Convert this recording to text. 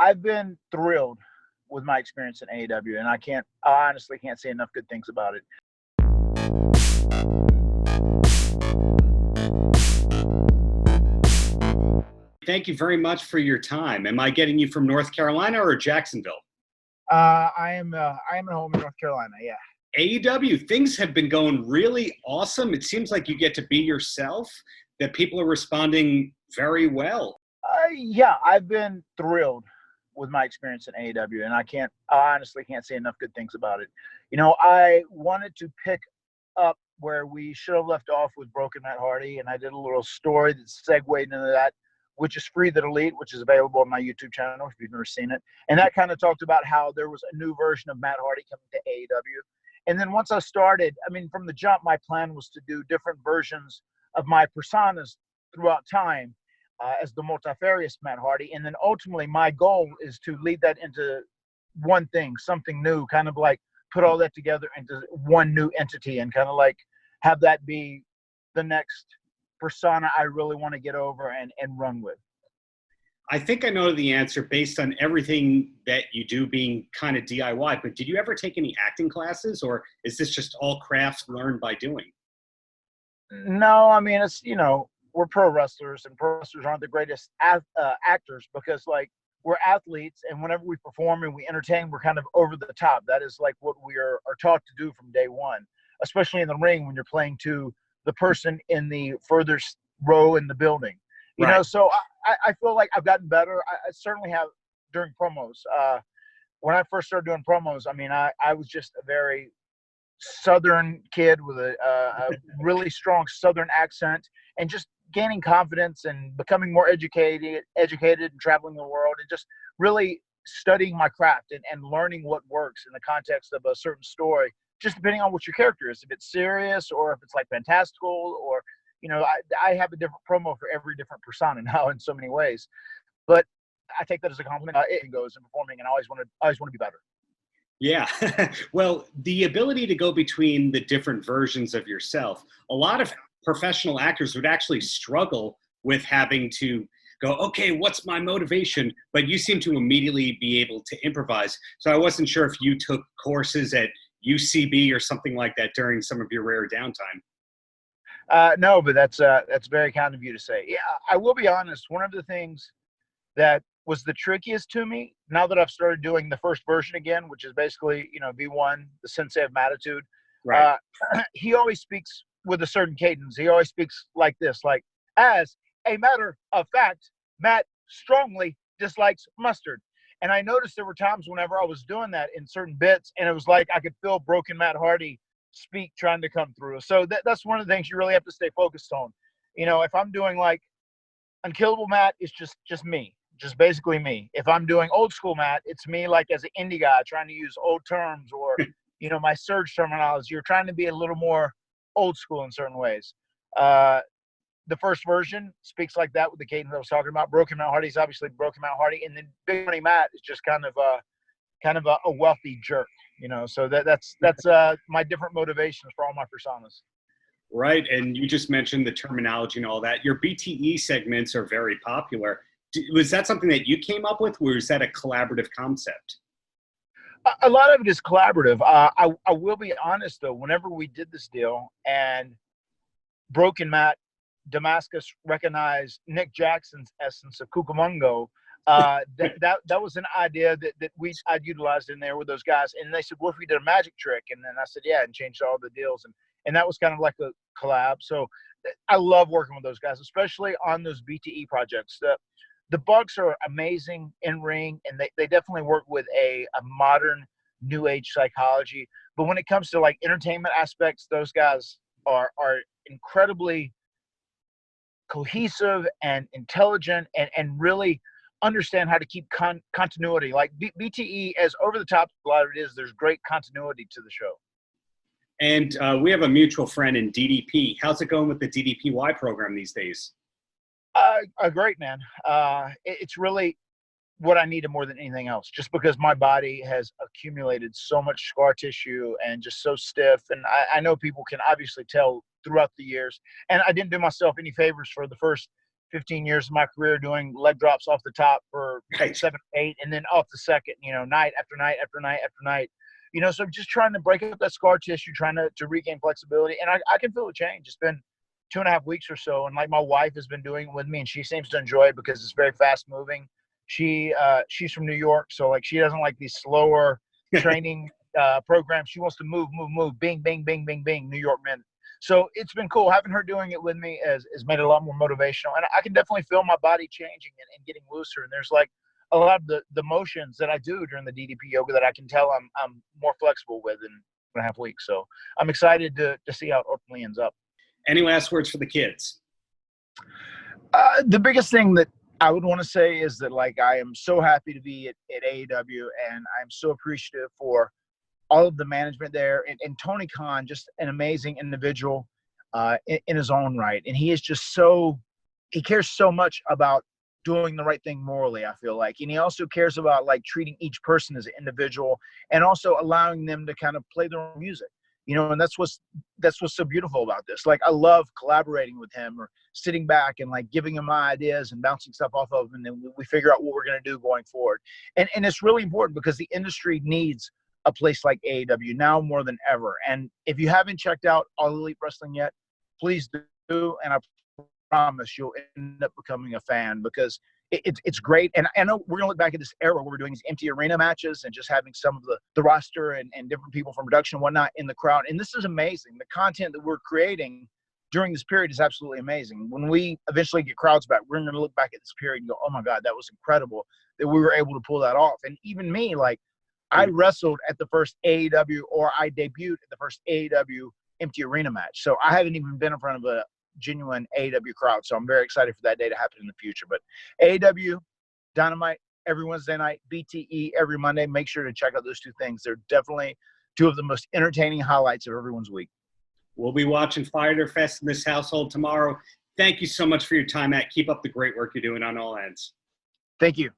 I've been thrilled with my experience in AEW, and I honestly can't say enough good things about it. Thank you very much for your time. Am I getting you from North Carolina or Jacksonville? I am at home in North Carolina, yeah. AEW, things have been going really awesome. It seems like you get to be yourself, that people are responding very well. Yeah, I've been thrilled with my experience in AEW, and I honestly can't say enough good things about it. You know, I wanted to pick up where we should have left off with Broken Matt Hardy, and I did a little story that segued into that, which is Free the Elite, which is available on my YouTube channel if you've never seen it. And that kind of talked about how there was a new version of Matt Hardy coming to AEW. And then once I started, I mean, from the jump, my plan was to do different versions of my personas throughout time as the multifarious Matt Hardy. And then ultimately my goal is to lead that into one thing, something new, kind of like put all that together into one new entity and kind of like have that be the next persona I really want to get over and run with. I think I know the answer based on everything that you do being kind of DIY, but did you ever take any acting classes, or is this just all crafts learned by doing? No, I mean, it's, you know, we're pro wrestlers, and pro wrestlers aren't the greatest actors because, like, we're athletes, and whenever we perform and we entertain, we're kind of over the top. That is like what we are taught to do from day one, especially in the ring when you're playing to the person in the furthest row in the building. You know, so I feel like I've gotten better. I certainly have during promos. When I first started doing promos, I mean, I was just a very Southern kid with a really strong Southern accent, and just gaining confidence and becoming more educated and traveling the world and just really studying my craft and learning what works in the context of a certain story, just depending on what your character is, if it's serious or if it's like fantastical, or, you know, I have a different promo for every different persona now in so many ways. But I take that as a compliment. It goes in performing, and I always want to be better. Yeah. Well, the ability to go between the different versions of yourself, a lot of professional actors would actually struggle with having to go, okay, what's my motivation? But you seem to immediately be able to improvise. So I wasn't sure if you took courses at UCB or something like that during some of your rare downtime. No, but that's very kind of you to say. Yeah, I will be honest. One of the things that was the trickiest to me, now that I've started doing the first version again, which is basically, you know, V1, the Sensei of Mattitude. Right. He always speaks with a certain cadence. He always speaks like this, like, as a matter of fact, Matt strongly dislikes mustard. And I noticed there were times whenever I was doing that in certain bits, and it was like I could feel Broken Matt Hardy speak trying to come through. So that's one of the things you really have to stay focused on. You know, if I'm doing like Unkillable Matt, it's just me, just basically me. If I'm doing Old School Matt, it's me like as an indie guy trying to use old terms or, you know, my surge terminology. You're trying to be a little more old school in certain ways. The first version speaks like that with the cadence I was talking about. Broken Matt Hardy is obviously Broken Matt Hardy, and then Big Money Matt is just kind of a wealthy jerk, you know. So that's my different motivations for all my personas. Right, and you just mentioned the terminology and all that. Your BTE segments are very popular. Was that something that you came up with, or is that a collaborative concept? A lot of it is collaborative. I will be honest, though, whenever we did this deal and Broken Matt Damascus recognized Nick Jackson's essence of Cucamongo, that was an idea that I'd utilized in there with those guys. And they said, what if we did a magic trick? And then I said, yeah, and changed all the deals. And that was kind of like a collab. So I love working with those guys, especially on those BTE projects. The Bucks are amazing in ring, and they definitely work with a modern new age psychology. But when it comes to like entertainment aspects, those guys are incredibly cohesive and intelligent and really understand how to keep continuity. Like BTE, as over the top a lot of it is, there's great continuity to the show. And we have a mutual friend in DDP. How's it going with the DDPY program these days? Great, man. It's really what I needed more than anything else, just because my body has accumulated so much scar tissue and just so stiff. And I know people can obviously tell throughout the years. And I didn't do myself any favors for the first 15 years of my career doing leg drops off the top for Right. 7, 8, and then off the second, night after night after night after night. So I'm just trying to break up that scar tissue, trying to regain flexibility. And I can feel a change. It's been 2.5 weeks or so. And like my wife has been doing it with me, and she seems to enjoy it because it's very fast moving. She's from New York. So like, she doesn't like these slower training programs. She wants to move, bing, bing, bing, bing, bing, New York men. So it's been cool. Having her doing it with me has made it a lot more motivational. And I can definitely feel my body changing and getting looser. And there's like a lot of the motions that I do during the DDP yoga that I can tell I'm more flexible with in 2.5 weeks. So I'm excited to see how it ultimately ends up. Any last words for the kids? The biggest thing that I would want to say is that, like, I am so happy to be at AEW, and I'm so appreciative for all of the management there. And Tony Khan, just an amazing individual in his own right. And he is just he cares so much about doing the right thing morally, I feel like. And he also cares about, like, treating each person as an individual and also allowing them to kind of play their own music. And that's what's so beautiful about this. Like, I love collaborating with him or sitting back and like giving him my ideas and bouncing stuff off of him. And then we figure out what we're going to do going forward. And it's really important because the industry needs a place like AEW now more than ever. And if you haven't checked out All Elite Wrestling yet, please do. And I promise you'll end up becoming a fan because it's great. And I know we're going to look back at this era where we're doing these empty arena matches and just having some of the roster and different people from production and whatnot in the crowd. And this is amazing. The content that we're creating during this period is absolutely amazing. When we eventually get crowds back, we're going to look back at this period and go, oh my God, that was incredible that we were able to pull that off. And even me, like, I wrestled at the first AEW, or I debuted at the first AEW empty arena match. So I haven't even been in front of a genuine AEW crowd. So I'm very excited for that day to happen in the future. But AEW, Dynamite every Wednesday night, BTE every Monday. Make sure to check out those two things. They're definitely two of the most entertaining highlights of everyone's week. We'll be watching Fighter Fest in this household tomorrow. Thank you so much for your time, Matt. Keep up the great work you're doing on all ends. Thank you.